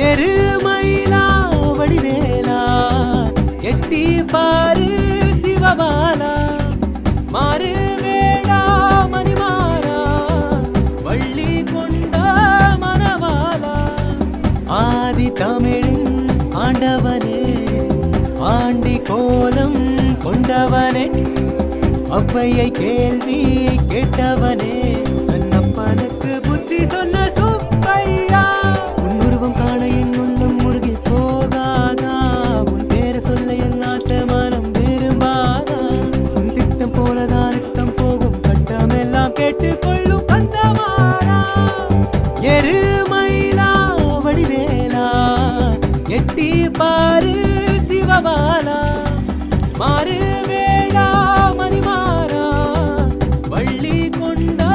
எருமயிலா வடிவேலா எட்டி பாரு சிவபாலா மாறு வேடா மணிமாறா வள்ளி கொண்ட மனவாளா ஆதி தமிழின் ஆண்டவனே ஆண்டி கோலம் கொண்டவனே அவ்வையை கேள்வி கேட்டவனே கண்ணப்பனுக்கு புத்தி சொன்ன சுப்பையா உன் உருவம் காண என் உள்ளம் முருகி போகாதா உன் பேரை சொல்ல என் ஆசை மனம் விரும்பாதா உன் திட்டம் போலதான் நித்தம் போகும் கட்டமெல்லாம் கேட்டுக்கொள்ளும் கந்தமாறா எருமயிலா வடிவேலா எட்டி பாரு சிவபாலா மாறு வேடா மணிமாறா வள்ளி கொண்டா